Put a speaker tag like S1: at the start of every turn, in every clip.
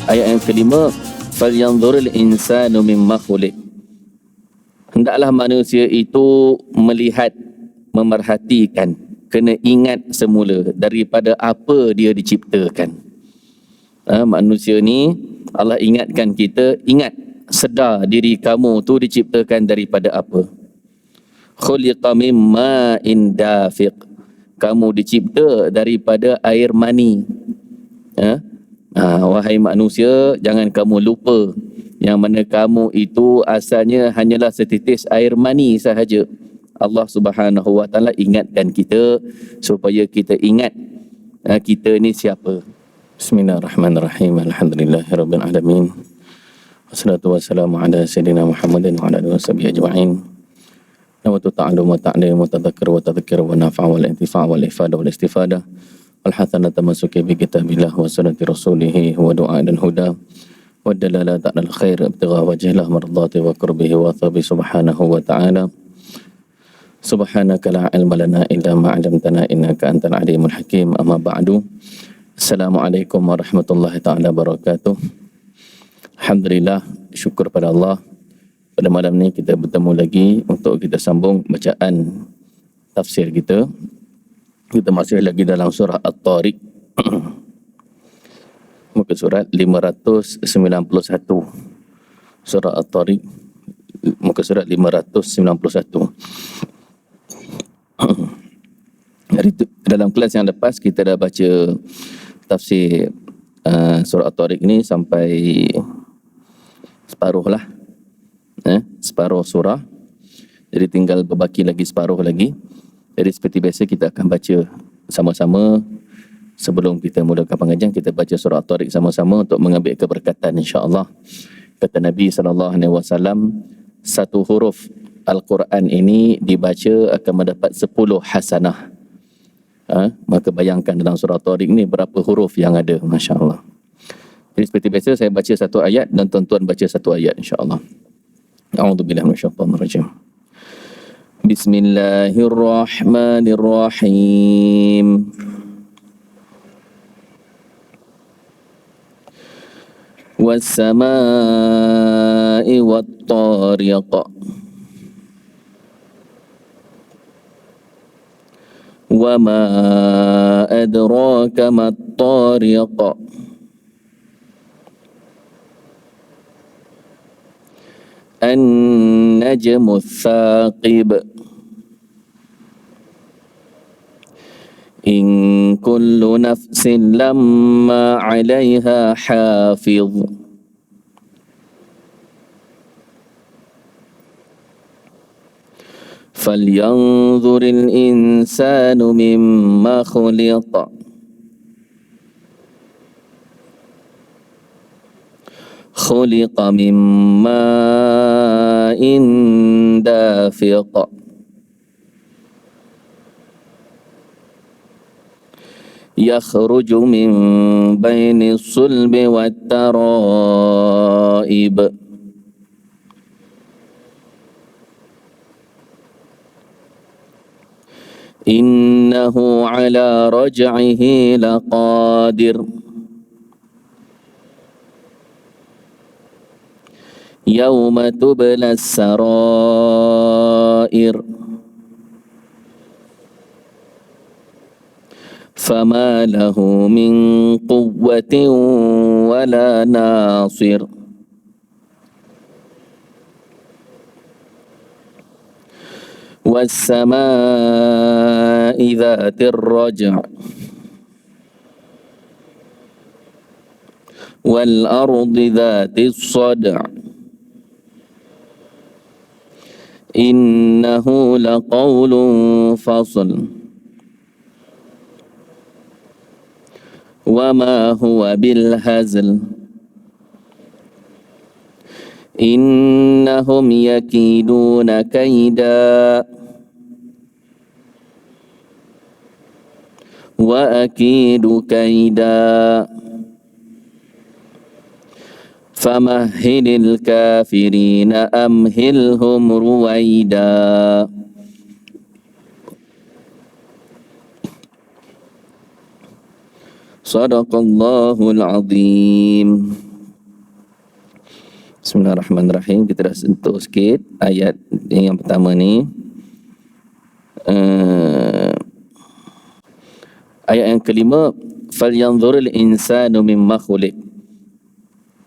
S1: Ayat yang kelima, falyanzuril insanu mimma khuliq. Hendaklah manusia itu melihat, memerhatikan, kena ingat semula daripada apa dia diciptakan. Manusia ni Allah ingatkan kita, ingat, sedar diri kamu tu diciptakan daripada apa. Khuliqa mimma indafiq. Kamu dicipta daripada air mani. Wahai manusia, jangan kamu lupa yang mana kamu itu asalnya hanyalah setitis air mani sahaja. Allah Subhanahu wa taala ingatkan kita supaya kita ingat kita ni siapa. Bismillahirrahmanirrahim. Alhamdulillahirabbil alamin. Wassalatu wassalamu ala sayyidina Muhammadin wa ala alihi washabihi ajma'in. Nawatu ta'allum wa ta'lim wa tadhakkar wa tadhkir wa nafa' wal intifa' wal ifada wal istifadah. Al-hasanah tamasuki bi kitabillah wa sunnati rasulih wa du'a dan huda wa dalalat ala al-khair ibtigha wajhillah mardati wa qurbihi wa thabi subhanahu wa ta'ala. Subhanaka la ilma lana illa ma 'allamtana innaka antal alimul hakim. Amma ba'du. Assalamualaikum warahmatullahi ta'ala wabarakatuh. Alhamdulillah, syukur pada Allah. Pada malam ni kita bertemu lagi untuk kita sambung bacaan tafsir kita. Kita masih lagi dalam surah At-Tariq. Muka surat 591. Surah At-Tariq, muka surat 591. Dalam kelas yang lepas kita dah baca tafsir surah At-Tariq ni sampai separuh lah. Separuh surah. Jadi tinggal berbaki lagi separuh lagi. Jadi seperti biasa kita akan baca sama-sama. Sebelum kita mulakan pengajian, kita baca surah At-Tariq sama-sama untuk mengambil keberkatan insya-Allah. Kata Nabi SAW, satu huruf Al-Quran ini dibaca akan mendapat 10 hasanah. Maka bayangkan dalam surah At-Tariq ni berapa huruf yang ada, masya-Allah. Jadi seperti biasa saya baca satu ayat dan tuan-tuan baca satu ayat insya-Allah. A'udzubillahi minasyaitonirrajim. Bismillahirrahmanirrahim. Was-samaa'i wat-tariq. Wa ma adraka mat-tariq. An-najmu ats-tsaqib. In kullu nafsin lamma 'alaiha hafiz. Falyanzuril insanu mimma khuliqa. Khuliqa min ma'in dafiq. Yakhruju min baini sulbi wat taraib. Innahu ala raj'ihi laqadir. Yawma tubla as-sarair. Fama lahu min quwwatin wala nasir. Was-samaa'i dhatir raj'. Wal ardi dhatis sad'. Innahu laqawlun fasl. Wa ma huwa bil hazl. Innahum yakiduna kaida. Wa akidu kaida. Famahhilil kafirina amhilhum ruwaida. Sadaqallahul azim. Bismillahirrahmanirrahim. Kita dah sentuh sikit ayat yang pertama ni. Ayat yang kelima, falyanzuril insanu mimma khuliq.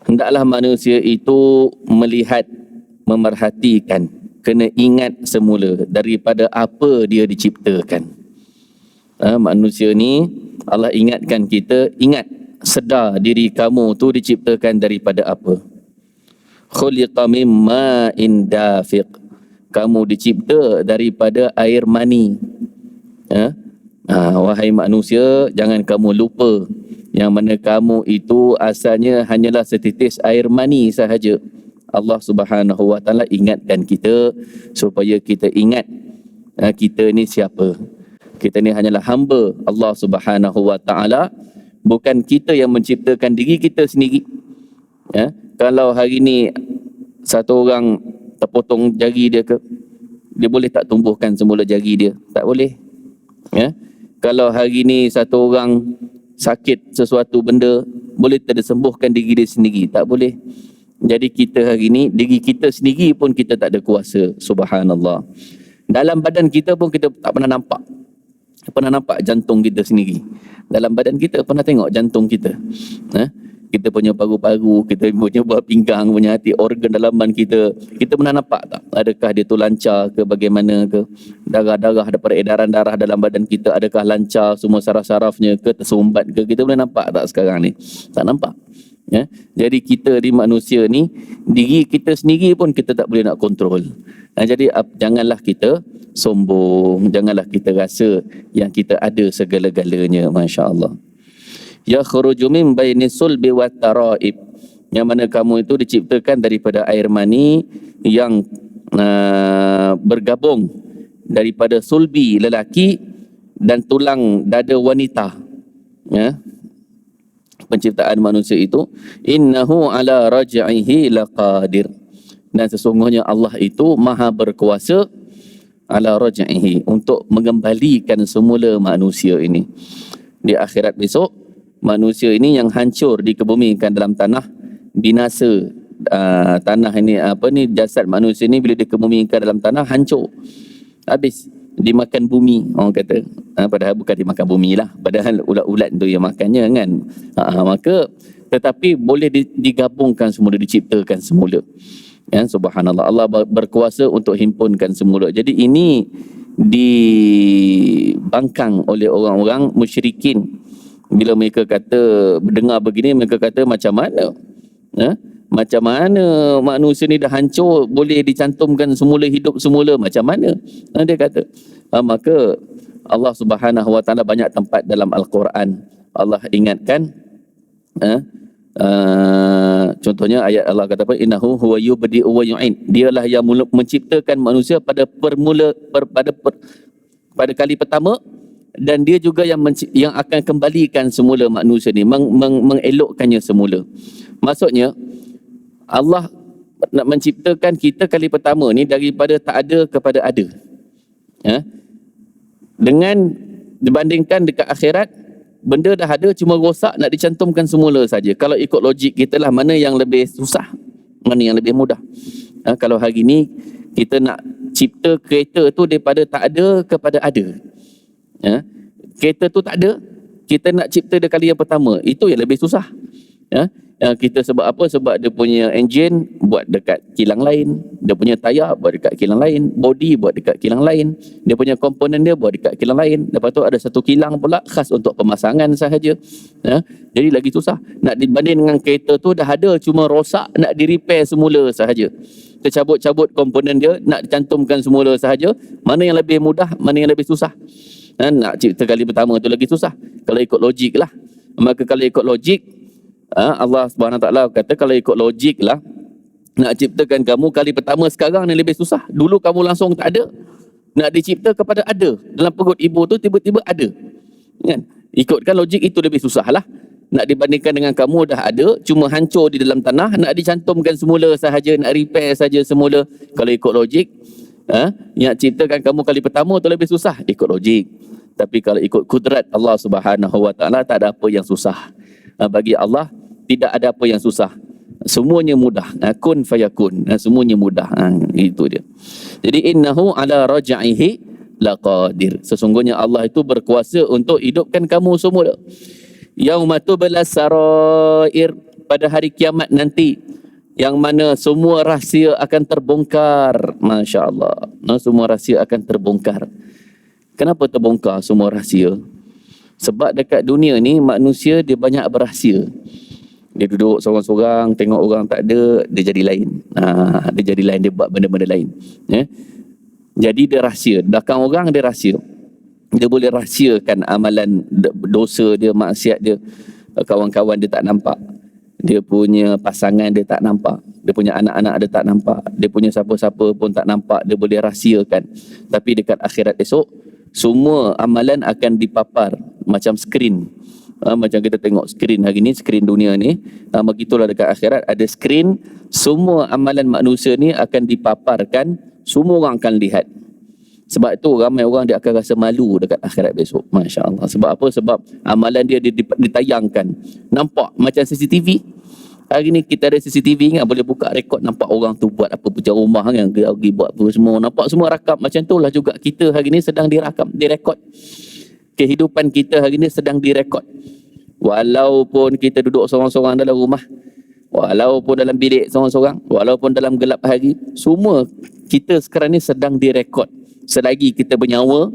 S1: Hendaklah manusia itu melihat, memerhatikan, kena ingat semula daripada apa dia diciptakan. Manusia ni Allah ingatkan kita, ingat, sedar diri kamu tu diciptakan daripada apa. Khuliqa mimma indafiq. Kamu dicipta daripada air mani. Wahai manusia, jangan kamu lupa yang mana kamu itu asalnya hanyalah setitis air mani sahaja. Allah Subhanahu Wa Taala ingatkan kita supaya kita ingat kita ni siapa. Kita ni hanyalah hamba Allah Subhanahu Wa Taala, bukan kita yang menciptakan diri kita sendiri. Kalau hari ni satu orang terpotong jari dia ke, dia boleh tak tumbuhkan semula jari dia? Tak boleh. Kalau hari ni satu orang sakit sesuatu benda, boleh tak disembuhkan diri dia sendiri? Tak boleh. Jadi kita hari ni, diri kita sendiri pun kita tak ada kuasa. Subhanallah. Dalam badan kita pun kita tak pernah nampak. Pernah nampak jantung kita sendiri. Dalam badan kita pernah tengok jantung kita. Kita punya paru-paru, kita punya buah pinggang, punya hati, organ dalaman kita. Kita pernah nampak tak? Adakah dia tu lancar ke, bagaimana ke? Darah-darah, ada peredaran darah dalam badan kita, adakah lancar semua saraf-sarafnya ke, tersumbat ke? Kita boleh nampak tak sekarang ni? Tak nampak. Jadi kita di manusia ni, diri kita sendiri pun kita tak boleh nak kontrol. Jadi janganlah kita sombong, janganlah kita rasa yang kita ada segala-galanya. Masya Allah. Ya khuruju min baini sulbi wat taraib. Yang mana kamu itu diciptakan daripada air mani yang bergabung daripada sulbi lelaki dan tulang dada wanita. Penciptaan manusia itu, innahu ala raj'ihi laqadir. Dan sesungguhnya Allah itu maha berkuasa ala raj'ihi, untuk mengembalikan semula manusia ini di akhirat besok. Manusia ini yang hancur dikebumikan dalam tanah, binasa. Tanah ini jasad manusia ini bila dikebumikan dalam tanah hancur, habis dimakan bumi, orang kata. Padahal bukan dimakan bumi lah, padahal ulat-ulat tu yang makannya kan. Maka tetapi boleh digabungkan semula, diciptakan semula. Subhanallah, Allah berkuasa untuk himpunkan semula. Jadi ini dibangkang oleh orang-orang musyrikin. Bila mereka kata, mendengar begini, mereka kata macam mana? Macam mana manusia ni dah hancur, boleh dicantumkan semula, hidup semula, macam mana? Dia kata. Maka Allah Subhanahu Wa Taala banyak tempat dalam Al-Quran Allah ingatkan. Contohnya ayat Allah kata apa? Innahu huwa yubdi'u wa yu'id. Dialah yang menciptakan manusia pada pada kali pertama, dan dia juga yang akan kembalikan semula manusia ni, mengelokkannya semula. Maksudnya Allah nak menciptakan kita kali pertama ni daripada tak ada kepada ada. Dengan dibandingkan dekat akhirat, benda dah ada, cuma rosak, nak dicantumkan semula saja. Kalau ikut logik kita lah, mana yang lebih susah, mana yang lebih mudah? Kalau hari ni kita nak cipta kereta tu daripada tak ada kepada ada. Kereta tu tak ada, kita nak cipta dia kali yang pertama, itu yang lebih susah. Kita sebab apa? Sebab dia punya enjin buat dekat kilang lain, dia punya tayar buat dekat kilang lain, body buat dekat kilang lain, dia punya komponen dia buat dekat kilang lain. Lepas tu ada satu kilang pula khas untuk pemasangan sahaja. Jadi lagi susah. Nak dibanding dengan kereta tu dah ada, cuma rosak, nak di-repair semula sahaja. Kita cabut-cabut komponen dia, nak dicantumkan semula sahaja. Mana yang lebih mudah, mana yang lebih susah? Nak cipta kali pertama tu lagi susah, kalau ikut logik lah. Maka kalau ikut logik, Allah Subhanahu Taala kata, kalau ikut logik lah, nak ciptakan kamu kali pertama sekarang ni lebih susah. Dulu kamu langsung tak ada, nak dicipta kepada ada. Dalam perut ibu tu tiba-tiba ada, kan? Ikutkan logik itu lebih susah lah. Nak dibandingkan dengan kamu dah ada, cuma hancur di dalam tanah, nak dicantumkan semula sahaja, nak repair saja semula. Kalau ikut logik, yang ciptakan kamu kali pertama tu lebih susah, ikut logik. Tapi kalau ikut kudrat Allah Subhanahu Wa Taala, tak ada apa yang susah. Bagi Allah tidak ada apa yang susah. Semuanya mudah. Kun fayakun. Semuanya mudah. Itu dia. Jadi innahu ala raj'ihi laqadir. Sesungguhnya Allah itu berkuasa untuk hidupkan kamu semua. Yauma tublas sarair, pada hari kiamat nanti, yang mana semua rahsia akan terbongkar. Masya Allah. Semua rahsia akan terbongkar. Kenapa terbongkar semua rahsia? Sebab dekat dunia ni manusia dia banyak berahsia. Dia duduk seorang-seorang, tengok orang tak ada, dia jadi lain. Dia jadi lain, dia buat benda-benda lain. Jadi dia rahsia. Belakang orang dia rahsia. Dia boleh rahsiakan amalan dosa dia, maksiat dia. Kawan-kawan dia tak nampak. Dia punya pasangan dia tak nampak. Dia punya anak-anak dia tak nampak. Dia punya siapa-siapa pun tak nampak. Dia boleh rahsiakan. Tapi dekat akhirat esok, semua amalan akan dipapar macam skrin. Macam kita tengok skrin hari ni, skrin dunia ni, begitulah dekat akhirat ada skrin. Semua amalan manusia ni akan dipaparkan, semua orang akan lihat. Sebab itu ramai orang dia akan rasa malu dekat akhirat besok. Masya Allah. Sebab apa? Sebab amalan dia ditayangkan. Nampak macam CCTV. Hari ni kita ada CCTV kan, boleh buka rekod, nampak orang tu buat apa, pecah rumah kan, pergi buat apa semua, nampak semua rakam. Macam itulah juga kita hari ni sedang direkod. Kehidupan kita hari ni sedang direkod. Walaupun kita duduk seorang-seorang dalam rumah, walaupun dalam bilik seorang-seorang, walaupun dalam gelap hari, semua kita sekarang ni sedang direkod. Selagi kita bernyawa,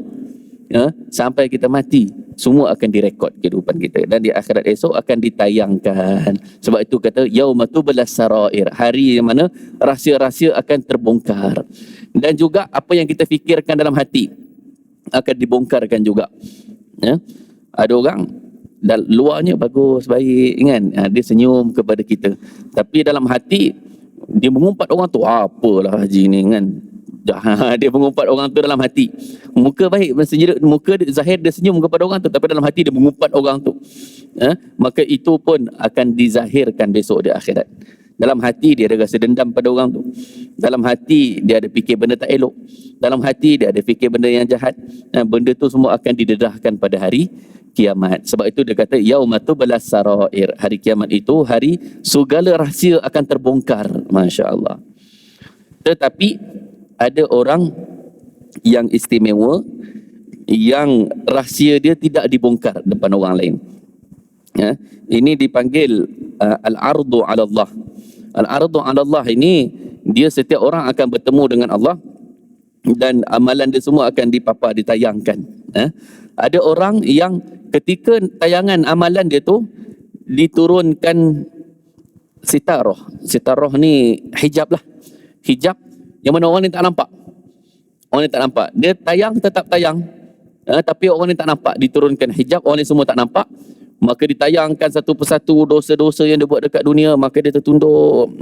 S1: sampai kita mati, semua akan direkod kehidupan kita. Dan di akhirat esok akan ditayangkan. Sebab itu kata yauma tublas sarair, hari yang mana rahsia-rahsia akan terbongkar. Dan juga apa yang kita fikirkan dalam hati akan dibongkarkan juga. Ada orang luarnya bagus, baik kan, dia senyum kepada kita, tapi dalam hati dia mengumpat orang tu, apalah haji ni kan. Dia mengumpat orang tu dalam hati. Muka baik, muka zahir dia senyum kepada orang tu, tapi dalam hati dia mengumpat orang tu. Maka itu pun akan dizahirkan besok di akhirat. Dalam hati dia ada rasa dendam pada orang tu. Dalam hati dia ada fikir benda tak elok. Dalam hati dia ada fikir benda yang jahat. Benda tu semua akan didedahkan pada hari kiamat. Sebab itu dia kata yauma tublas sarair, hari kiamat itu hari segala rahsia akan terbongkar. Masya Allah. Tetapi ada orang yang istimewa, yang rahsia dia tidak dibongkar depan orang lain. Ini dipanggil al-ardu ala Allah. Al-ardu ala Allah ini, dia setiap orang akan bertemu dengan Allah dan amalan dia semua akan dipapar, ditayangkan. Ada orang yang ketika tayangan amalan dia tu diturunkan sitarah. Sitarah ni hijab lah. Hijab yang mana orang ni tak nampak. Orang ni tak nampak. Dia tayang, tetap tayang. Tapi orang ni tak nampak. Diturunkan hijab, orang ni semua tak nampak. Maka ditayangkan satu persatu dosa-dosa yang dia buat dekat dunia. Maka dia tertunduk.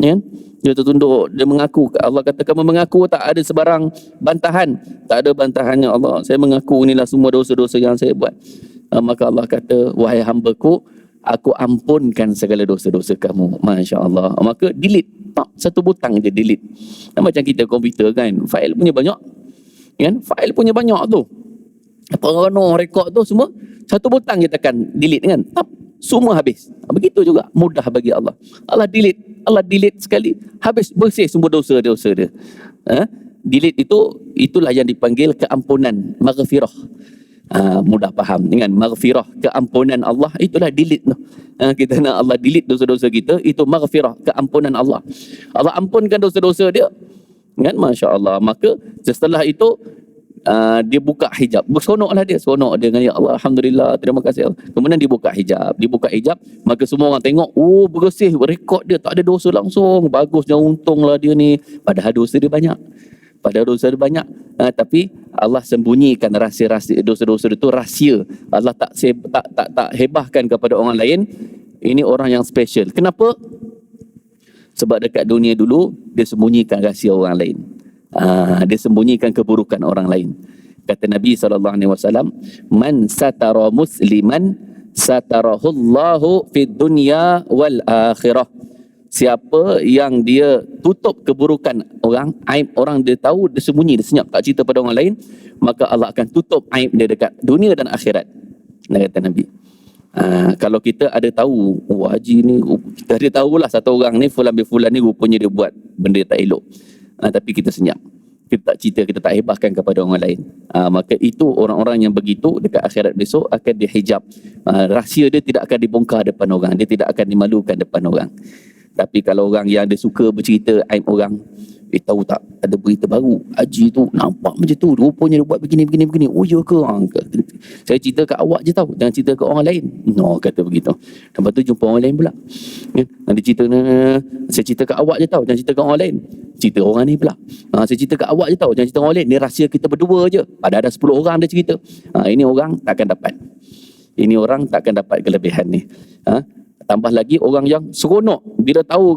S1: Dia tertunduk. Dia mengaku. Allah kata, kamu mengaku tak ada sebarang bantahan. Tak ada bantahannya Allah. Saya mengaku inilah semua dosa-dosa yang saya buat. Maka Allah kata, wahai hamba-Ku, aku ampunkan segala dosa-dosa kamu. Masya Allah. Maka delete. Satu butang je delete. Macam kita komputer kan, fail punya banyak kan, fail punya banyak tu, penuh rekod tu semua, satu butang je tekan delete kan, semua habis. Begitu juga mudah bagi Allah. Allah delete sekali, habis, bersih semua dosa-dosa dia. Delete itulah yang dipanggil keampunan, maghfirah. Mudah faham dengan maghfirah, keampunan Allah, itulah delete tu. Kita nak Allah delete dosa-dosa kita, itu maghfirah, keampunan Allah. Allah ampunkan dosa-dosa dia kan, Masya Allah. Maka setelah itu dia buka hijab, seronoklah dia, seronok dia dengan ya Allah, Alhamdulillah, terima kasih Allah. Kemudian dibuka hijab, maka semua orang tengok, bersih rekod dia, tak ada dosa langsung, bagusnya, untunglah dia ni. Padahal dosa dia banyak. Tapi Allah sembunyikan rahsia-rahsia dosa-dosa itu, rahsia. Allah tak hebahkan kepada orang lain. Ini orang yang special. Kenapa? Sebab dekat dunia dulu dia sembunyikan rahsia orang lain. Dia sembunyikan keburukan orang lain. Kata Nabi SAW, man satara musliman satarahullahu fid dunya wal akhirah. Siapa yang dia tutup keburukan orang, aib orang dia tahu, dia sembunyi, dia senyap, tak cerita pada orang lain, maka Allah akan tutup aib dia dekat dunia dan akhirat. Kata Nabi. Kalau kita ada tahu, haji ni, kita ada tahulah satu orang ni, fulan bin fulan ni rupanya dia buat benda tak elok. Tapi kita senyap. Kita tak cerita, kita tak hebahkan kepada orang lain. Maka itu orang-orang yang begitu dekat akhirat besok akan dihijab. Rahsia dia tidak akan dibongkar depan orang. Dia tidak akan dimalukan depan orang. Tapi kalau orang yang dia suka bercerita aib orang, tahu tak ada berita baru, haji tu nampak macam tu, rupanya dia buat begini. Oh ya ke? Saya cerita kat awak je tahu, jangan cerita kat orang lain. No, kata begitu. Lepas tu jumpa orang lain pula, dia cerita, saya cerita kat awak je tahu, jangan cerita kat orang lain. Cerita orang ni pula, saya cerita kat awak je tahu, jangan cerita orang lain. Ni rahsia kita berdua je. Padahal ada 10 orang dia cerita. Ini orang takkan dapat. Ini orang takkan dapat kelebihan ni. Tambah lagi orang yang seronok bila tahu,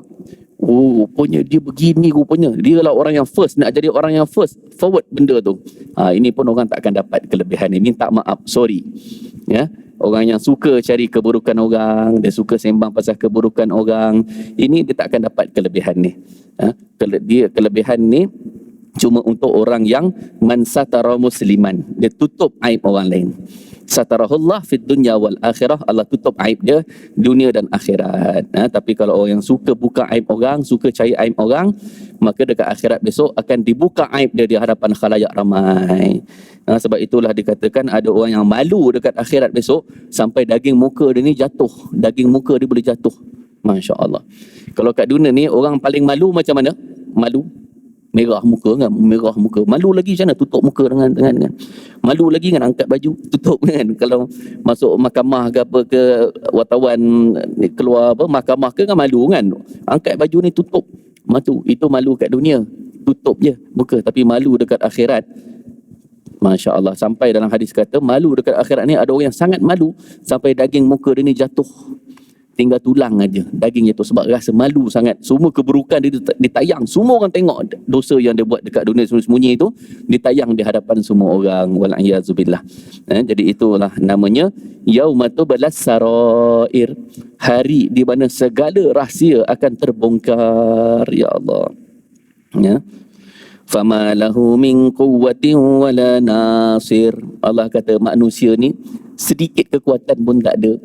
S1: rupanya dia begini, rupanya dia lah orang yang first, nak jadi orang yang first forward benda tu. Ini pun orang takkan dapat kelebihan ni. Minta maaf, sorry. Orang yang suka cari keburukan orang, dia suka sembang pasal keburukan orang, ini dia takkan dapat kelebihan ni. Dia kelebihan ni cuma untuk orang yang man satara musliman, dia tutup aib orang lain. Satarahullah fid dunya wal akhirah, Allah tutup aib dia dunia dan akhirat. Tapi kalau orang yang suka buka aib orang, suka cari aib orang, maka dekat akhirat besok akan dibuka aib dia di hadapan khalayak ramai. Sebab itulah dikatakan ada orang yang malu dekat akhirat besok sampai daging muka dia ni jatuh. Daging muka dia boleh jatuh. Masya Allah. Kalau kat dunia ni orang paling malu macam mana? Malu merah muka kan, merah muka. Malu lagi macam mana tutup muka dengan malu lagi kan, angkat baju tutup kan. Kalau masuk mahkamah ke apa ke, wartawan keluar apa mahkamah ke kan, malu kan, angkat baju ni tutup. Itu malu kat dunia, tutup je muka. Tapi malu dekat akhirat, Masya Allah, sampai dalam hadis kata malu dekat akhirat ni ada orang yang sangat malu sampai daging muka dia ni jatuh, tinggal tulang aja dagingnya tu, sebab rasa malu sangat. Semua keburukan dia ditayang, semua orang tengok dosa yang dia buat dekat dunia sembunyi-sembunyi itu ditayang di hadapan semua orang. Wal'iyazubillah. Jadi itulah namanya yaumatu balas sarair, hari di mana segala rahsia akan terbongkar. Ya Allah. Fama lahu min quwwatin wala nasir. Allah kata manusia ni sedikit kekuatan pun tak ada.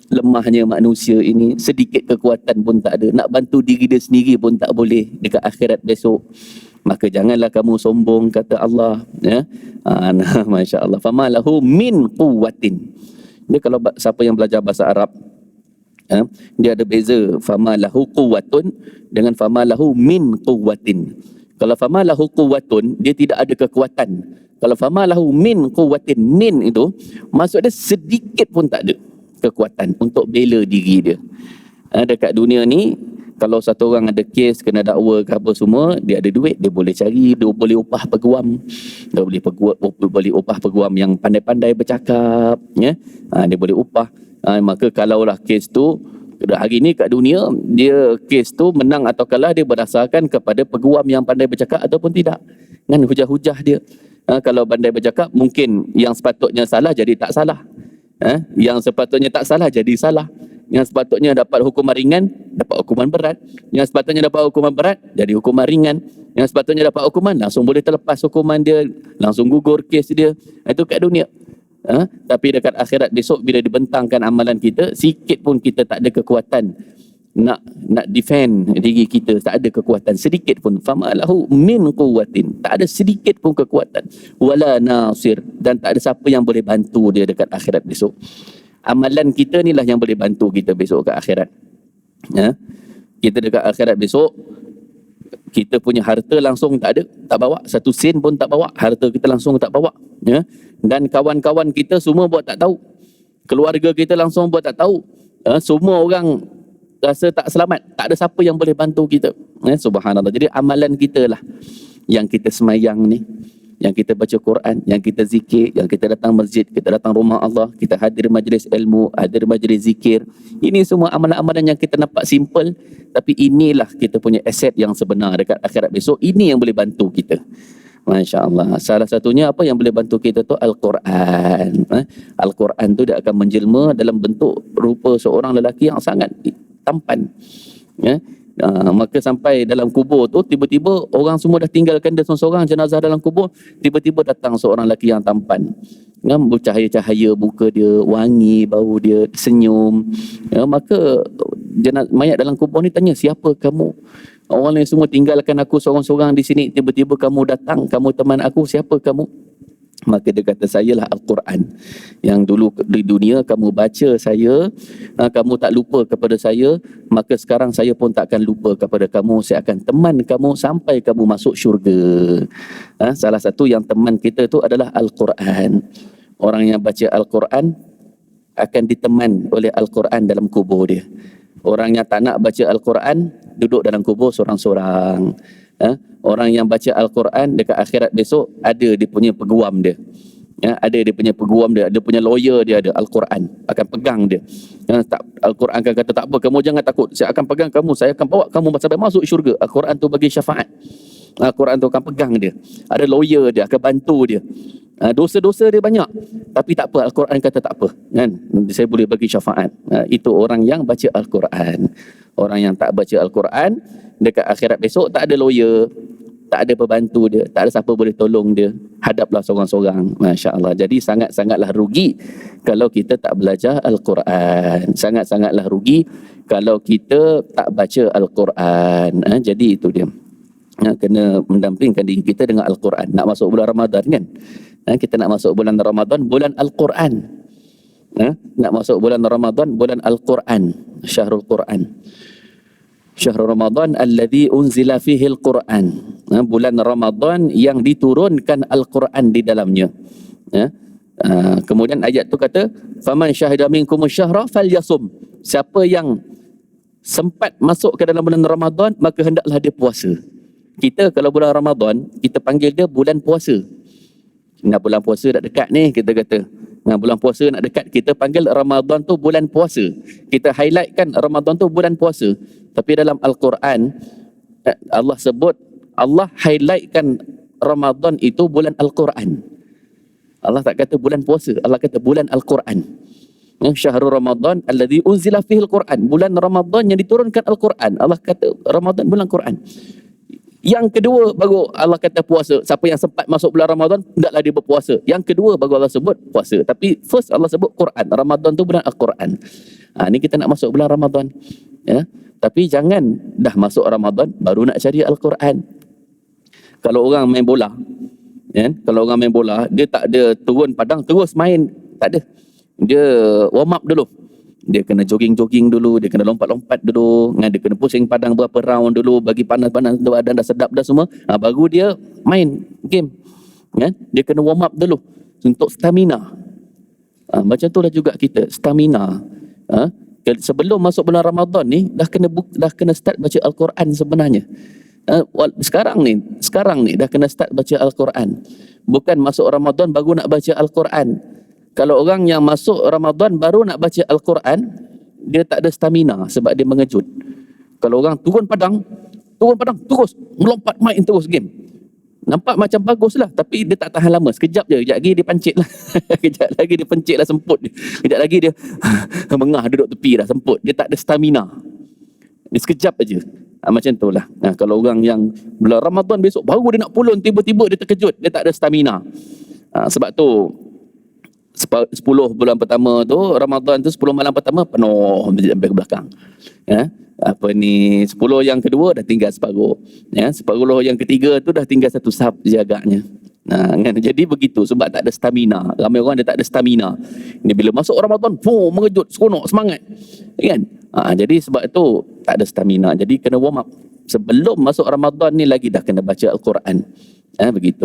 S1: Lemahnya manusia ini, sedikit kekuatan pun tak ada. Nak bantu diri dia sendiri pun tak boleh dekat akhirat besok. Maka janganlah kamu sombong, kata Allah. Masya Allah. Fama lahu min quwwatin. Dia kalau siapa yang belajar bahasa Arab, dia ada beza fama lahu quwwatun dengan fama lahu min quwwatin. Kalau fama lahu quwwatun, dia tidak ada kekuatan. Kalau fama lahu min quwwatin, min itu maksud dia sedikit pun tak ada kekuatan untuk bela diri dia. Dekat dunia ni, kalau satu orang ada kes, kena dakwa ke apa semua, dia ada duit, dia boleh cari, dia boleh upah peguam, dia boleh upah peguam yang pandai-pandai bercakap, dia boleh upah. Maka kalaulah kes tu hari ni kat dunia, dia kes tu menang atau kalah dia berdasarkan kepada peguam yang pandai bercakap ataupun tidak, dengan hujah-hujah dia. Kalau pandai bercakap, mungkin yang sepatutnya salah jadi tak salah. Yang sepatutnya tak salah jadi salah. Yang sepatutnya dapat hukuman ringan dapat hukuman berat. Yang sepatutnya dapat hukuman berat jadi hukuman ringan. Yang sepatutnya dapat hukuman langsung boleh terlepas hukuman dia, langsung gugur kes dia. Itu kat dunia. Tapi dekat akhirat besok bila dibentangkan amalan kita, sikit pun kita tak ada kekuatan nak defend diri kita, tak ada kekuatan sedikit pun. Fama lahu min quwwatin, tak ada sedikit pun kekuatan, wala nasir, dan tak ada siapa yang boleh bantu dia dekat akhirat besok. Amalan kita ni lah yang boleh bantu kita besok ke akhirat. Kita dekat akhirat besok, kita punya harta langsung tak ada, tak bawa, satu sen pun tak bawa, harta kita langsung tak bawa. Dan kawan-kawan kita semua buat tak tahu, keluarga kita langsung buat tak tahu. Semua orang rasa tak selamat, tak ada siapa yang boleh bantu kita. Subhanallah. Jadi amalan kita lah yang kita semayang ni, yang kita baca Quran, yang kita zikir, yang kita datang masjid, kita datang rumah Allah, kita hadir majlis ilmu, hadir majlis zikir. Ini semua amalan-amalan yang kita nampak simple, tapi inilah kita punya aset yang sebenar dekat akhirat besok. Ini yang boleh bantu kita. Masya Allah. Salah satunya apa yang boleh bantu kita tu Al-Quran. Al-Quran tu dia akan menjelma dalam bentuk rupa seorang lelaki yang sangat tampan. Maka sampai dalam kubur tu tiba-tiba orang semua dah tinggalkan dia seorang-seorang, jenazah dalam kubur, tiba-tiba datang seorang lelaki yang tampan, bercahaya-cahaya muka dia, wangi bau dia, senyum. Maka mayat dalam kubur ni tanya, siapa kamu? Orang lain semua tinggalkan aku seorang-seorang di sini, tiba-tiba kamu datang, kamu teman aku, siapa kamu? Maka dia kata, sayalah Al-Quran yang dulu di dunia kamu baca saya, kamu tak lupa kepada saya, maka sekarang saya pun tak akan lupa kepada kamu, saya akan teman kamu sampai kamu masuk syurga. Salah satu yang teman kita tu adalah Al-Quran. Orang yang baca Al-Quran akan diteman oleh Al-Quran dalam kubur dia. Orang yang tak nak baca Al-Quran duduk dalam kubur seorang-seorang. Orang yang baca Al-Quran dekat akhirat besok ada dia punya peguam dia. Ada dia punya peguam dia, dia punya lawyer dia ada. Al-Quran akan pegang dia. Al-Quran akan kata, tak apa, kamu jangan takut, saya akan pegang kamu, saya akan bawa kamu sampai masuk syurga. Al-Quran tu bagi syafaat. Al-Quran tu akan pegang dia. Ada lawyer dia akan bantu dia. Dosa-dosa dia banyak, tapi tak apa, Al-Quran kata tak apa, kan? Saya boleh bagi syafaat. Itu orang yang baca Al-Quran. Orang yang tak baca Al-Quran dekat akhirat besok tak ada lawyer, tak ada pembantu dia, tak ada siapa boleh tolong dia, hadaplah seorang-seorang. Masya Allah. Jadi sangat-sangatlah rugi kalau kita tak belajar Al-Quran. Sangat-sangatlah rugi kalau kita tak baca Al-Quran. Jadi itu dia. Kena mendampingkan diri kita dengan Al-Quran. Nak masuk bulan Ramadan kan, kita nak masuk bulan Ramadan, bulan Al-Quran. Nak masuk bulan Ramadan, bulan Al-Quran, Syahrul Quran, Syahrul Ramadan alladhi unzila fihi Al-Quran. Bulan Ramadan yang diturunkan Al-Quran di dalamnya. Kemudian ayat tu kata, faman syahida minkum syahra falyasum. Siapa yang sempat masuk ke dalam bulan Ramadan, maka hendaklah dia puasa. Kita kalau bulan Ramadan, kita panggil dia bulan puasa. Nah, bulan puasa dah dekat ni, kita kata. Nah, bulan puasa nak dekat, kita panggil Ramadan tu bulan puasa. Kita highlightkan Ramadan tu bulan puasa. Tapi dalam Al-Quran, Allah sebut, Allah highlightkan Ramadan itu bulan Al-Quran. Allah tak kata bulan puasa, Allah kata bulan Al-Quran. Syahrul Ramadan alladhi unzila fihi Al-Quran. Bulan Ramadan yang diturunkan Al-Quran. Allah kata Ramadan bulan Quran. Yang kedua baru Allah kata puasa. Siapa yang sempat masuk bulan Ramadan, hendaklah dia berpuasa. Yang kedua baru Allah sebut puasa. Tapi first Allah sebut Quran. Ramadan tu bulan Al-Quran. Ni kita nak masuk bulan Ramadan. Tapi jangan dah masuk Ramadan baru nak cari Al-Quran. Kalau orang main bola, kalau orang main bola, dia tak ada turun padang terus main. Tak ada. Dia warm up dulu. Dia kena jogging-jogging dulu, dia kena lompat-lompat dulu, dia kena pusing padang berapa round dulu, bagi panas-panas badan dah sedap dah semua, baru dia main game. Dia kena warm up dulu untuk stamina. Macam itulah juga kita, stamina. Sebelum masuk bulan Ramadan ni dah kena start baca Al-Quran sebenarnya. Sekarang ni dah kena start baca Al-Quran. Bukan masuk Ramadan baru nak baca Al-Quran. Kalau orang yang masuk Ramadan baru nak baca Al-Quran, dia tak ada stamina sebab dia mengejut. Kalau orang turun padang terus melompat main terus game, nampak macam bagus lah, tapi dia tak tahan lama. Sekejap je, kejap lagi dia pancit lah. Kejap lagi dia pencit lah, semput. Kejap lagi dia mengah duduk tepi dah, semput. Dia tak ada stamina. Dia sekejap aja. Macam tu lah. Kalau orang yang bulan Ramadan besok baru dia nak pulun, tiba-tiba dia terkejut, dia tak ada stamina. Sebab tu 10 bulan pertama tu, Ramadan tu 10 malam pertama penuh sampai ke belakang. 10 yang kedua dah tinggal separuh. 10 yang ketiga tu dah tinggal satu sab je agaknya. Kan? Jadi begitu sebab tak ada stamina. Ramai orang dia tak ada stamina. Ni bila masuk Ramadan, mengejut, seronok, semangat. Kan? Jadi sebab tu tak ada stamina. Jadi kena warm up. Sebelum masuk Ramadan ni lagi dah kena baca Al-Quran. Begitu.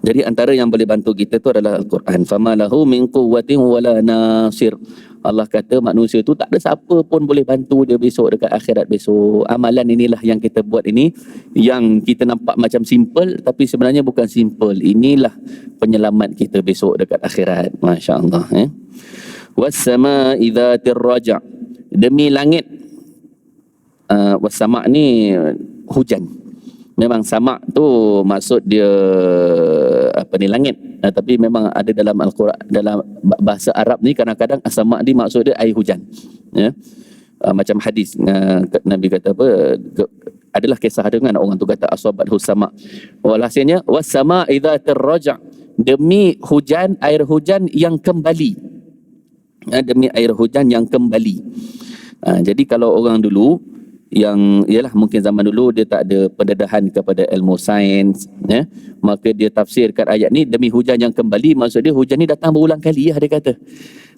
S1: Jadi antara yang boleh bantu kita tu adalah Al-Quran. Famalahu min quwwatin wala nasir. Allah kata manusia tu tak ada siapa pun boleh bantu dia besok dekat akhirat besok. Amalan inilah yang kita buat ini, yang kita nampak macam simple tapi sebenarnya bukan simple. Inilah penyelamat kita besok dekat akhirat. Masya-Allah. Was-sama'i dzatir raja'. Demi langit. Was-sama' ni hujan. Memang samak tu maksud dia langit. Tapi memang ada dalam Al-Quran, dalam bahasa Arab ni kadang-kadang samak ni maksud dia air hujan. macam hadis Nabi kata apa, adalah kisah dengan orang tu kata asabat husama. Walhasilnya wasama idza tarraja, demi hujan, air hujan yang kembali. Demi air hujan yang kembali. Jadi kalau orang dulu yang ialah mungkin zaman dulu dia tak ada pendedahan kepada ilmu sains, maka dia tafsirkan ayat ni demi hujan yang kembali, maksud dia hujan ni datang berulang kali dia kata.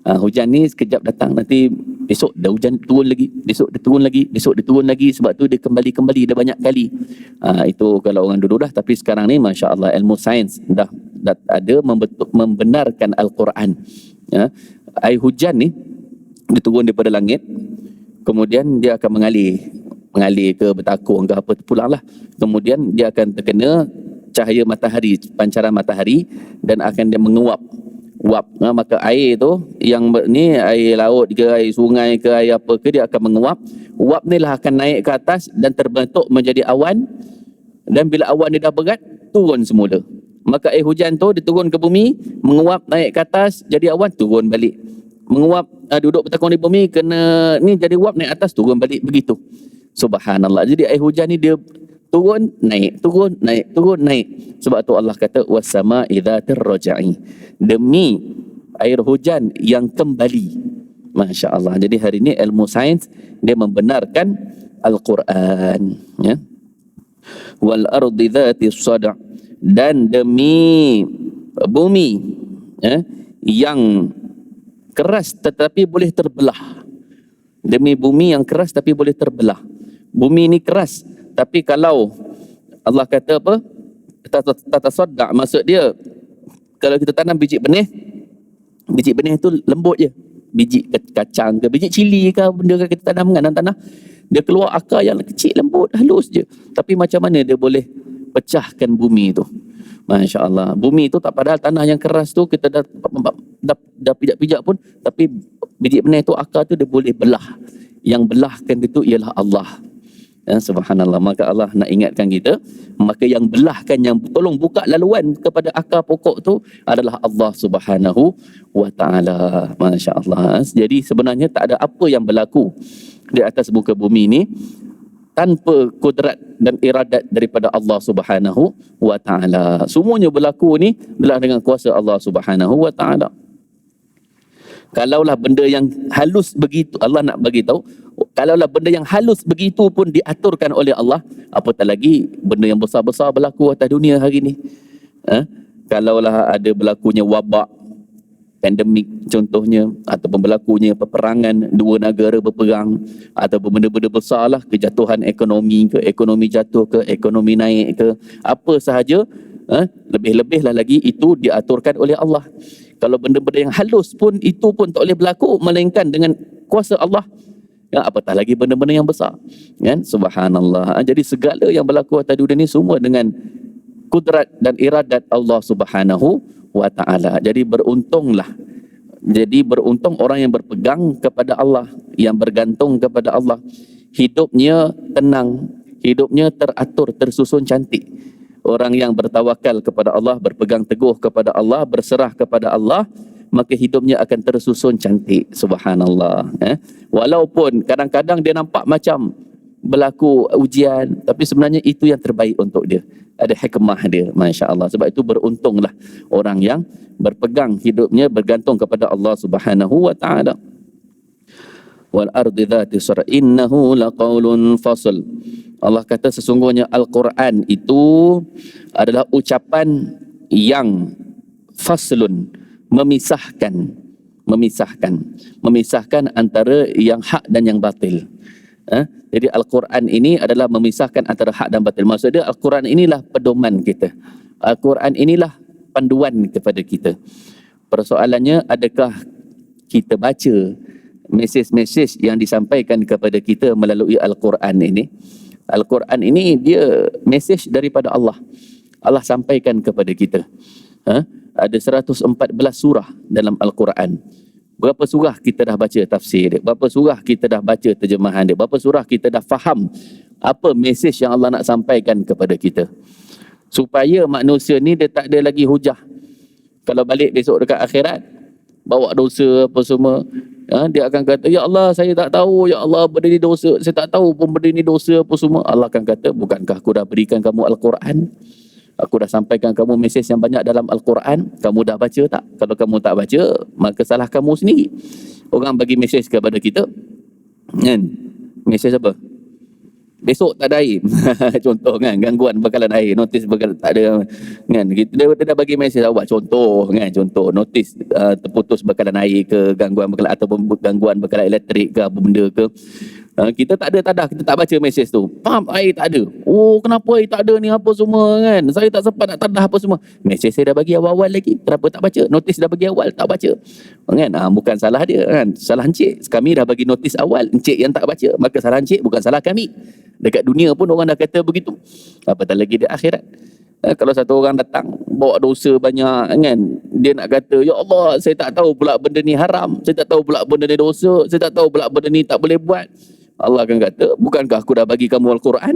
S1: Hujan ni sekejap datang, nanti besok dah hujan turun lagi, besok dia turun lagi, besok dia turun lagi, sebab tu dia kembali dah banyak kali. Itu kalau orang dulu dah. Tapi sekarang ni Masya Allah ilmu sains dah ada membenarkan Al-Quran. Air hujan ni dia turun daripada langit, kemudian dia akan mengalir ke bertakung ke apa pulang lah. Kemudian dia akan terkena cahaya matahari, pancaran matahari, dan akan dia menguap. Maka air tu yang ni air laut ke air sungai ke air apa ke, dia akan menguap. Uap ni lah akan naik ke atas dan terbentuk menjadi awan, dan bila awan ni dah berat, turun semula. Maka air hujan tu dia turun ke bumi, menguap naik ke atas jadi awan, turun balik. Menguap duduk bertakung di bumi, kena ni jadi uap naik atas, turun balik, begitu. Subhanallah. Jadi air hujan ni dia turun naik, turun naik, turun naik. Sebab tu Allah kata wasama idzatir raja'i, demi air hujan yang kembali. Masya Allah. Jadi hari ini ilmu sains dia membenarkan Al-Quran, ya. Wal ardi dzatis sada', dan demi bumi yang keras tetapi boleh terbelah. Demi bumi yang keras tapi boleh terbelah. Bumi ni keras, tapi kalau Allah kata apa, tatasadda', maksud dia kalau kita tanam biji benih tu lembut je. Biji kacang ke, biji cili ke, benda ke kita tanam dalam tanah, dia keluar akar yang kecil, lembut, halus je. Tapi macam mana dia boleh pecahkan bumi tu? Masya Allah. Bumi tu tak, padahal tanah yang keras tu kita dah pijak-pijak pun, tapi biji benih tu, akar tu dia boleh belah. Yang belahkan itu ialah Allah. Subhanallah. Maka Allah nak ingatkan kita, maka yang belahkan, yang tolong buka laluan kepada akar pokok tu adalah Allah Subhanahu wa ta'ala. Masya Allah. Jadi sebenarnya tak ada apa yang berlaku di atas muka bumi ni tanpa kudrat dan iradat daripada Allah Subhanahu wa ta'ala. Semuanya berlaku ni adalah dengan kuasa Allah Subhanahu wa ta'ala. Kalaulah benda yang halus begitu, Allah nak bagi tahu, kalaulah benda yang halus begitu pun diaturkan oleh Allah, apatah lagi benda yang besar-besar berlaku atas dunia hari ni. Kalaulah ada berlakunya wabak, pandemik contohnya, ataupun berlakunya peperangan, dua negara berperang, ataupun benda-benda besar lah, kejatuhan ekonomi ke, ekonomi jatuh ke, ekonomi naik ke, apa sahaja, lebih-lebihlah lagi itu diaturkan oleh Allah. Kalau benda-benda yang halus pun, itu pun tak boleh berlaku melainkan dengan kuasa Allah. Apatah lagi benda-benda yang besar, kan? Subhanallah. Jadi segala yang berlaku atas dunia ni semua dengan kudrat dan iradat Allah Subhanahu wa ta'ala. Jadi beruntunglah. Jadi beruntung orang yang berpegang kepada Allah, yang bergantung kepada Allah. Hidupnya tenang, hidupnya teratur, tersusun cantik. Orang yang bertawakal kepada Allah, berpegang teguh kepada Allah, berserah kepada Allah, maka hidupnya akan tersusun cantik. Subhanallah. Walaupun kadang-kadang dia nampak macam berlaku ujian, tapi sebenarnya itu yang terbaik untuk dia. Ada hikmah dia. Masya Allah. Sebab itu beruntunglah orang yang berpegang hidupnya, bergantung kepada Allah Subhanahu wa ta'ala. Wal ardi dzati sara innahu laqaulun fasl. Allah kata sesungguhnya Al-Quran itu adalah ucapan yang faslun, memisahkan antara yang hak dan yang batil. Jadi Al-Quran ini adalah memisahkan antara hak dan batil. Maksudnya Al-Quran inilah pedoman kita. Al-Quran inilah panduan kepada kita. Persoalannya, adakah kita baca mesej-mesej yang disampaikan kepada kita melalui Al-Quran ini? Al-Quran ini dia mesej daripada Allah. Allah sampaikan kepada kita. Ada 114 surah dalam Al-Quran. Berapa surah kita dah baca tafsir dia? Berapa surah kita dah baca terjemahan dia? Berapa surah kita dah faham apa mesej yang Allah nak sampaikan kepada kita? Supaya manusia ni dia tak ada lagi hujah. Kalau balik besok dekat akhirat, bawa dosa apa semua. Dia akan kata, ya Allah saya tak tahu, ya Allah benda ni dosa, saya tak tahu pun benda ni dosa apa semua. Allah akan kata, bukankah aku dah berikan kamu Al-Quran? Aku dah sampaikan kamu mesej yang banyak dalam Al-Quran. Kamu dah baca tak? Kalau kamu tak baca, maka salah kamu sendiri. Orang bagi mesej kepada kita, kan? Mesej apa? Besok tak ada air. Contoh kan, gangguan bekalan air, notis bekalan tak ada kan. Dia dah bagi mesej awak, contoh kan, contoh notis terputus bekalan air ke, gangguan bekalan ataupun gangguan bekalan elektrik ke apa benda ke. Kita tak ada tadah, kita tak baca mesej tu. Faham, air tak ada. Oh, kenapa air tak ada ni apa semua kan? Saya tak sempat nak tadah apa semua. Mesej saya dah bagi awal-awal lagi, kenapa tak baca? Notis dah bagi awal, tak baca. Kan? Bukan salah dia kan, salah encik. Kami dah bagi notis awal, encik yang tak baca. Maka salah encik, bukan salah kami. Dekat dunia pun orang dah kata begitu. Apatah lagi di akhirat. Kalau satu orang datang bawa dosa banyak kan, dia nak kata, ya Allah saya tak tahu pula benda ni haram, saya tak tahu pula benda ni dosa, saya tak tahu pula benda ni tak boleh buat. Allah akan kata, bukankah aku dah bagi kamu Al-Quran?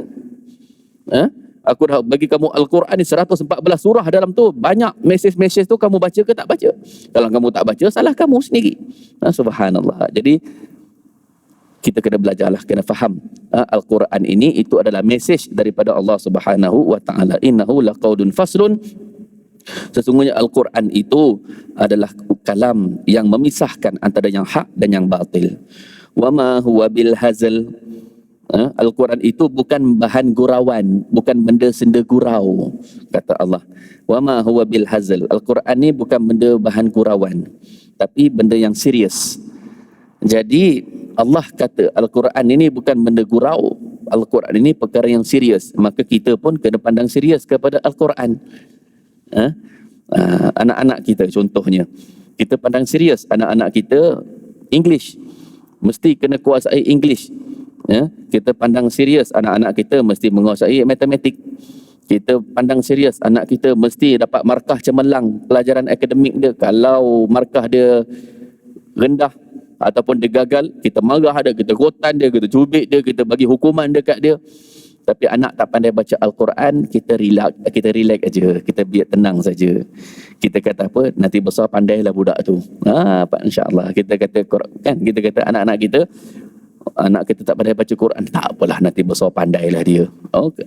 S1: Aku dah bagi kamu Al-Quran ni 114 surah dalam tu. Banyak mesej-mesej tu kamu baca ke tak baca? Kalau kamu tak baca, salah kamu sendiri. Subhanallah. Jadi kita kena belajarlah, kena faham Al-Quran ini itu adalah mesej daripada Allah Subhanahu wa taala. Innahu laqaulun faslun. Sesungguhnya Al-Quran itu adalah kalam yang memisahkan antara yang hak dan yang batil. Wa ma huwa bil hazal. Al-Quran itu bukan bahan gurauan, bukan benda senda gurau, kata Allah. Wa ma huwa bil hazal. Al-Quran ni bukan benda bahan gurauan, tapi benda yang serius. Jadi Allah kata Al-Quran ini bukan benda gurau, Al-Quran ini perkara yang serius. Maka kita pun kena pandang serius kepada Al-Quran. Anak-anak kita contohnya, kita pandang serius anak-anak kita English, mesti kena kuasai English. Kita pandang serius anak-anak kita mesti menguasai matematik. Kita pandang serius anak kita mesti dapat markah cemerlang pelajaran akademik dia. Kalau markah dia rendah ataupun dia gagal, kita marah dia, kita rotan dia, kita cubit dia, kita bagi hukuman dekat dia. Tapi anak tak pandai baca Al-Quran, kita relax aja, kita biar tenang saja. Kita kata apa? Nanti besar pandailah budak tu. Insya-Allah. Kita kata kan, kita kata anak-anak kita, anak kita tak pandai baca Quran, tak apalah, nanti besar pandailah dia.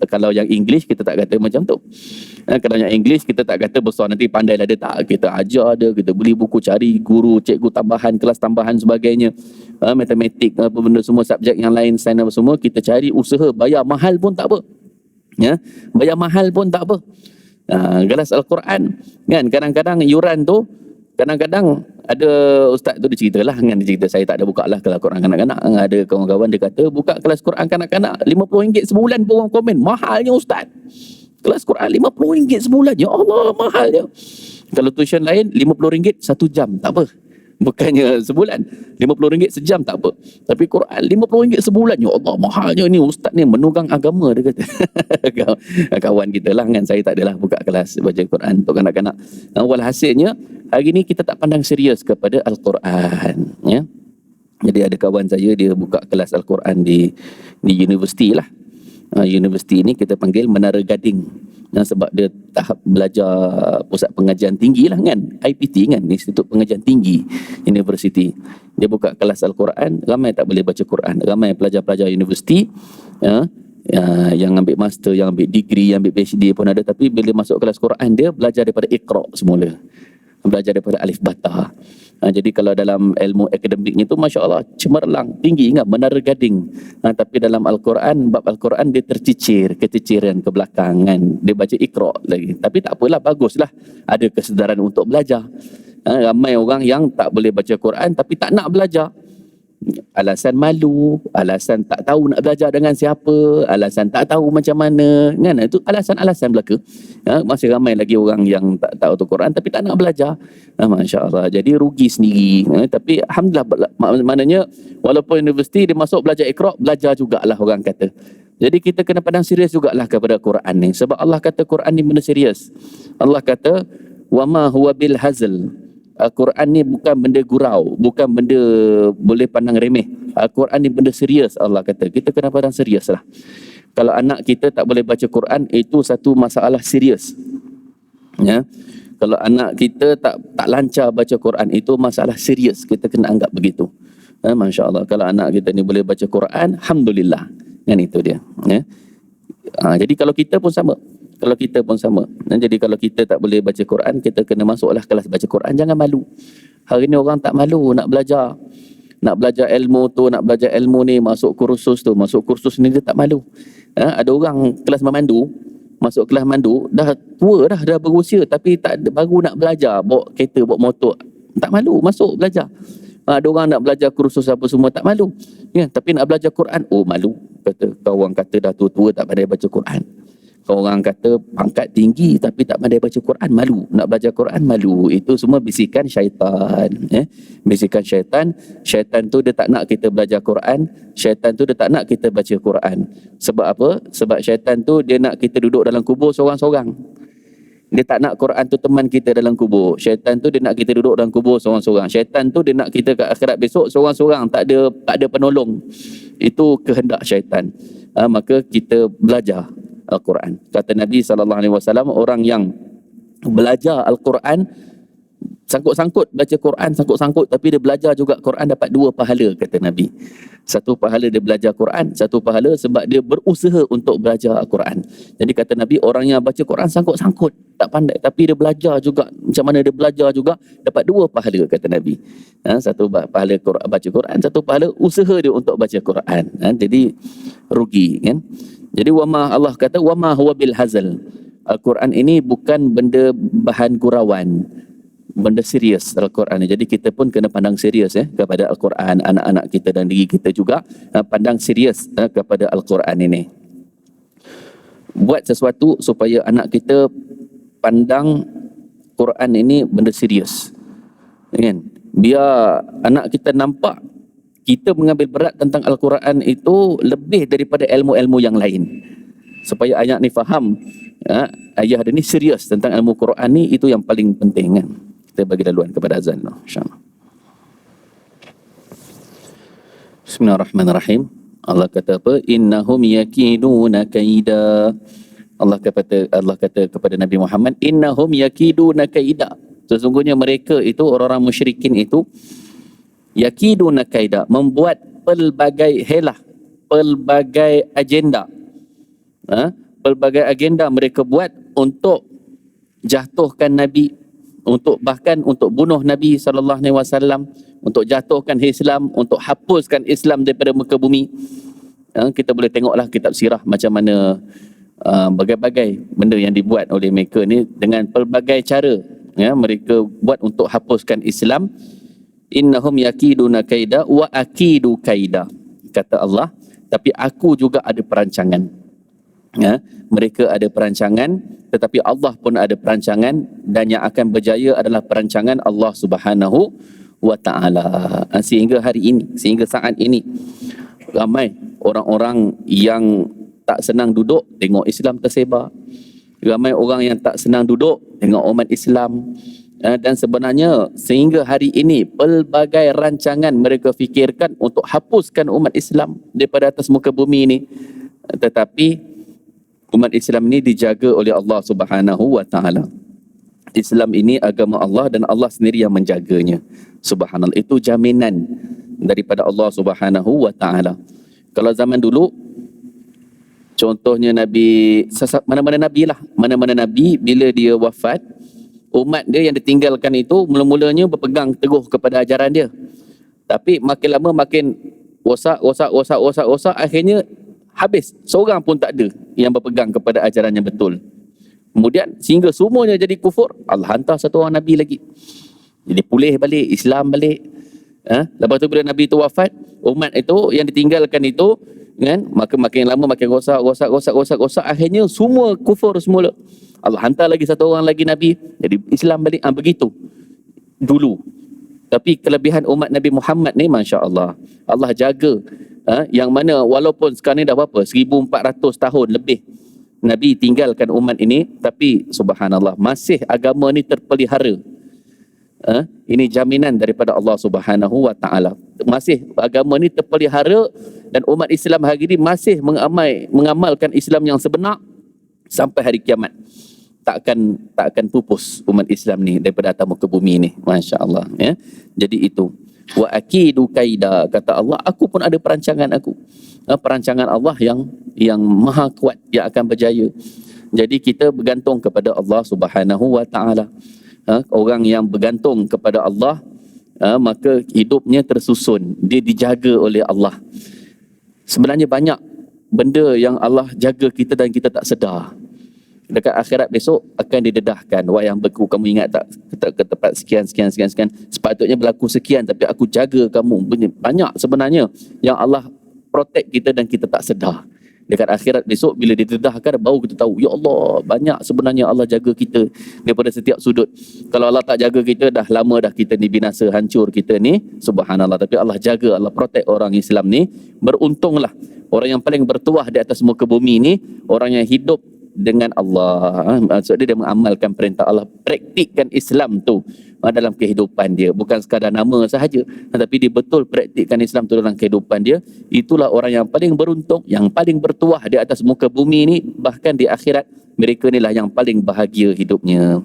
S1: Kalau yang English kita tak kata macam tu. Kalau yang English kita tak kata besar nanti pandailah dia, tak. Kita ajar dia, kita beli buku, cari guru, cikgu tambahan, kelas tambahan sebagainya. Matematik, apa benda semua, subjek yang lain, sains apa semua, kita cari usaha, bayar mahal pun tak apa. Bayar mahal pun tak apa. Gelas Al-Quran kan, kadang-kadang yuran tu, kadang-kadang ada ustaz tu dia ceritalah kan, dia cerita, saya tak ada buka lah kelas Quran kanak-kanak. Ada kawan-kawan dia kata buka kelas Quran kanak-kanak RM50 sebulan pun orang komen, mahalnya ustaz. Kelas Quran RM50 sebulan, ya Allah mahalnya. Kalau tuition lain RM50 satu jam, tak apa. Bukannya sebulan, RM50 sejam tak apa. Tapi Quran RM50 sebulan, ya Allah mahalnya ni, ustaz ni menunggang agama, dia kata. Kawan kita lah kan, saya tak adalah buka kelas baca Quran untuk kanak-kanak. Walhasilnya hari ni kita tak pandang serius kepada Al-Quran. Jadi ada kawan saya, dia buka kelas Al-Quran di universiti lah. Universiti ni kita panggil Menara Gading. Sebab dia tahap belajar pusat pengajian tinggi lah kan, IPT kan, Institut Pengajian Tinggi Universiti. Dia buka kelas Al-Quran, ramai tak boleh baca Quran, ramai pelajar-pelajar universiti yang ambil master, yang ambil degree, yang ambil PhD pun ada. Tapi bila masuk kelas Quran, dia belajar daripada Iqra semula, belajar daripada Alif Bata. Jadi kalau dalam ilmu akademiknya tu Masya Allah cemerlang, tinggi kan, Menara Gading. Tapi dalam Al-Quran, bab Al-Quran dia tercicir, keticiran ke belakang kan. Dia baca Iqra lagi. Tapi tak apalah, baguslah ada kesedaran untuk belajar. Ramai orang yang tak boleh baca Quran tapi tak nak belajar. Alasan malu, alasan tak tahu nak belajar dengan siapa, alasan tak tahu macam mana kan, itu alasan-alasan belaka. Masih ramai lagi orang yang tak tahu tu Quran tapi tak nak belajar. Masya Allah, jadi rugi sendiri. Tapi Alhamdulillah, maknanya walaupun universiti dia masuk belajar Iqra, belajar jugalah orang kata. Jadi kita kena pandang serius jugalah kepada Quran ni, sebab Allah kata Quran ni benda serius. Allah kata wa ma huwa bil hazl. Al-Quran ni bukan benda gurau, bukan benda boleh pandang remeh. Al-Quran ni benda serius, Allah kata. Kita kena pandang serius lah. Kalau anak kita tak boleh baca Quran, itu satu masalah serius. Kalau anak kita tak lancar baca Quran, itu masalah serius, kita kena anggap begitu. Masya Allah, kalau anak kita ni boleh baca Quran, alhamdulillah. Kan itu dia. Jadi kalau kita pun sama. Jadi kalau kita tak boleh baca Quran, kita kena masuklah kelas baca Quran. Jangan malu. Hari ni orang tak malu nak belajar. Nak belajar ilmu tu, nak belajar ilmu ni, masuk kursus tu, masuk kursus ni, dia tak malu. Ada orang kelas memandu, masuk kelas mandu, dah tua dah berusia, tapi baru nak belajar bawa kereta, bawa motor, tak malu masuk belajar. Ada orang nak belajar kursus apa semua, tak malu. Tapi nak belajar Quran, oh malu. Kau orang kata dah tua-tua tak pandai baca Quran. Kau orang kata pangkat tinggi tapi tak pandai baca Quran, malu. Nak belajar Quran, malu. Itu semua bisikan syaitan. Bisikan syaitan. Syaitan tu dia tak nak kita belajar Quran. Syaitan tu dia tak nak kita baca Quran. Sebab apa? Sebab syaitan tu dia nak kita duduk dalam kubur seorang-seorang. Dia tak nak Quran tu teman kita dalam kubur. Syaitan tu dia nak kita duduk dalam kubur seorang-seorang. Syaitan tu dia nak kita ke akhirat besok seorang-seorang, tak ada penolong. Itu kehendak syaitan. Maka kita belajar Al-Quran. Kata Nabi SAW, orang yang belajar Al-Quran, sangkut-sangkut baca Quran, sangkut-sangkut, tapi dia belajar juga Quran, dapat 2 pahala, kata Nabi. 1 pahala dia belajar Quran, 1 pahala sebab dia berusaha untuk belajar Al-Quran. Jadi kata Nabi, orang yang baca Quran sangkut-sangkut, tak pandai, tapi dia belajar juga. Macam mana dia belajar juga, dapat 2 pahala, kata Nabi. 1 pahala baca Quran, 1 pahala usaha dia untuk baca Quran. Jadi rugi, kan? Jadi Allah kata wama huwa bil hazal. Al-Quran ini bukan benda bahan gurauan, benda serius Al-Quran. Jadi kita pun kena pandang serius kepada Al-Quran. Anak-anak kita dan diri kita juga pandang serius kepada Al-Quran ini. Buat sesuatu supaya anak kita pandang Quran ini benda serius, kan? Biar anak kita nampak kita mengambil berat tentang Al-Quran itu lebih daripada ilmu-ilmu yang lain. Supaya ayah ni faham, ayah dia ni serius tentang ilmu Quran ni, itu yang paling penting, kan? Kita bagi laluan kepada azan, insya-Allah. Bismillahirrahmanirrahim. Allah kata apa? Innahum yakiduna kaida. Allah kata kepada Nabi Muhammad, innahum yakiduna kaida. Sesungguhnya mereka itu, orang-orang musyrikin itu, yakiduna kaida, membuat pelbagai helah, pelbagai agenda. Pelbagai agenda mereka buat untuk jatuhkan Nabi, bahkan untuk bunuh Nabi SAW, untuk jatuhkan Islam, untuk hapuskan Islam daripada muka bumi. Kita boleh tengoklah kitab sirah macam mana bagai-bagai benda yang dibuat oleh mereka ni dengan pelbagai cara. Mereka buat untuk hapuskan Islam. Innahum yakiduna kaida wa akidu kaida, kata Allah, tapi aku juga ada perancangan. Mereka ada perancangan, tetapi Allah pun ada perancangan, dan yang akan berjaya adalah perancangan Allah Subhanahu wa ta'ala. Sehingga hari ini, sehingga saat ini, ramai orang-orang yang tak senang duduk tengok Islam tersebar. Ramai orang yang tak senang duduk tengok umat Islam. Dan sebenarnya sehingga hari ini pelbagai rancangan mereka fikirkan untuk hapuskan umat Islam daripada atas muka bumi ini. Tetapi umat Islam ini dijaga oleh Allah Subhanahu wa ta'ala. Islam ini agama Allah dan Allah sendiri yang menjaganya. Subhanallah, itu jaminan daripada Allah Subhanahu wa ta'ala. Kalau zaman dulu, contohnya Nabi, mana-mana Nabi bila dia wafat, umat dia yang ditinggalkan itu mula-mulanya berpegang teguh kepada ajaran dia. Tapi makin lama makin rosak, akhirnya habis. Seorang pun tak ada yang berpegang kepada ajaran yang betul. Kemudian sehingga semuanya jadi kufur, Allah hantar 1 orang Nabi lagi. Jadi pulih balik, Islam balik. Lepas tu bila Nabi itu wafat, umat itu yang ditinggalkan itu, kan, maka makin lama makin rosak, akhirnya semua kufur semula. Allah hantar lagi 1 orang lagi Nabi, jadi Islam balik. Begitu dulu. Tapi kelebihan umat Nabi Muhammad ni, Masya Allah, Allah jaga. Yang mana walaupun sekarang ni dah berapa, 1400 tahun lebih Nabi tinggalkan umat ini, tapi subhanallah, masih agama ni terpelihara. Ini jaminan daripada Allah Subhanahu wa ta'ala. Masih agama ni terpelihara, dan umat Islam hari ini masih mengamalkan Islam yang sebenar sampai hari kiamat. takkan pupus umat Islam ni daripada atas muka bumi ni, masya-Allah ya. Jadi itu wa akidu kaida, kata Allah, aku pun ada perancangan aku. Perancangan Allah yang maha kuat, yang akan berjaya. Jadi kita bergantung kepada Allah Subhanahu wa taala. Orang yang bergantung kepada Allah, maka hidupnya tersusun, dia dijaga oleh Allah. Sebenarnya banyak benda yang Allah jaga kita dan kita tak sedar. Dekat akhirat besok akan didedahkan, wahai hambaku, kamu ingat tak ke tempat sekian, sepatutnya berlaku sekian, tapi aku jaga kamu. Banyak sebenarnya yang Allah protect kita dan kita tak sedar. Dekat akhirat besok bila didedahkan, baru kita tahu, ya Allah, banyak sebenarnya Allah jaga kita daripada setiap sudut. Kalau Allah tak jaga kita, dah lama dah kita ni binasa, hancur kita ni, subhanallah. Tapi Allah jaga, Allah protect orang Islam ni. Beruntunglah orang yang paling bertuah di atas muka bumi ni, orang yang hidup dengan Allah. Maksudnya dia mengamalkan perintah Allah, praktikkan Islam tu dalam kehidupan dia, bukan sekadar nama sahaja, tetapi dia betul praktikkan Islam tu dalam kehidupan dia. Itulah orang yang paling beruntung, yang paling bertuah di atas muka bumi ni. Bahkan di akhirat mereka inilah yang paling bahagia hidupnya.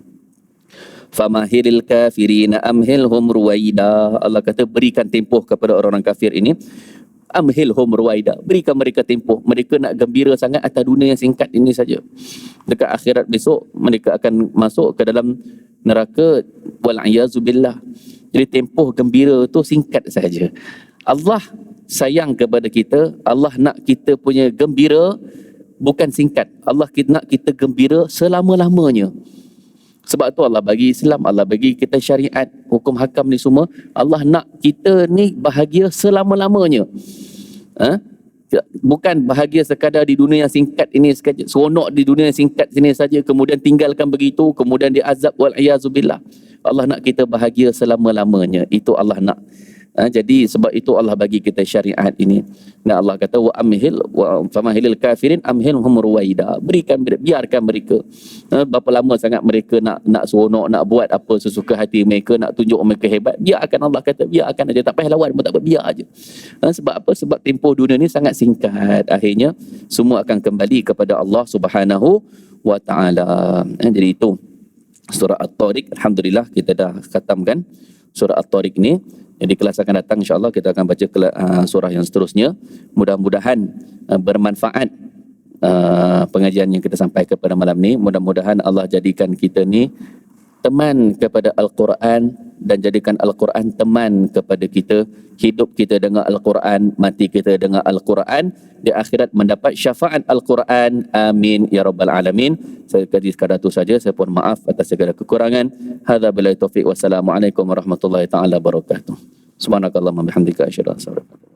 S1: Famahilil kafirina amhilhum ruwaida, Allah kata berikan tempoh kepada orang-orang kafir ini. Amhilhum ruwaida, berikan mereka tempoh. Mereka nak gembira sangat atas dunia yang singkat ini saja. Dekat akhirat besok mereka akan masuk ke dalam neraka, wal'iyazubillah. Jadi tempoh gembira tu singkat saja. Allah sayang kepada kita, Allah nak kita punya gembira bukan singkat. Allah nak kita gembira selama-lamanya. Sebab tu Allah bagi Islam, Allah bagi kita syariat, hukum hakam ni semua. Allah nak kita ni bahagia selama-lamanya. Bukan bahagia sekadar di dunia yang singkat ini saja, seronok di dunia yang singkat sini saja, kemudian tinggalkan begitu, kemudian diazab, wal'iyazubillah. Allah nak kita bahagia selama-lamanya. Itu Allah nak. Jadi sebab itu Allah bagi kita syariat ini. Dan Allah kata wa amhil wa famahilil kafirin amhilhum ruwaida, berikan, biarkan mereka. Berapa lama sangat mereka nak seronok, nak buat apa sesuka hati mereka, nak tunjuk mereka hebat, biarkan. Allah kata biarkan aja, tak payah lawan pun, tak apa, biar aja. Sebab apa? Sebab tempoh dunia ni sangat singkat. Akhirnya semua akan kembali kepada Allah Subhanahu wa taala. Jadi itu surah At-Tariq. Alhamdulillah kita dah khatamkan surah At-Tariq ni. Jadi kelas akan datang insya-Allah kita akan baca surah yang seterusnya. Mudah-mudahan bermanfaat pengajian yang kita sampaikan pada malam ni. Mudah-mudahan Allah jadikan kita ni teman kepada Al-Quran dan jadikan Al-Quran teman kepada kita. Hidup kita dengan Al-Quran, mati kita dengan Al-Quran, di akhirat mendapat syafaat Al-Quran. Amin ya rabbal alamin. Saya kata sekadar itu saja. Saya pun maaf atas segala kekurangan. Hadza billahi taufiq. Wassalamualaikum warahmatullahi taala wabarakatuh. Subhanakallahumma bihamdika asyhadu an la ilaha illa anta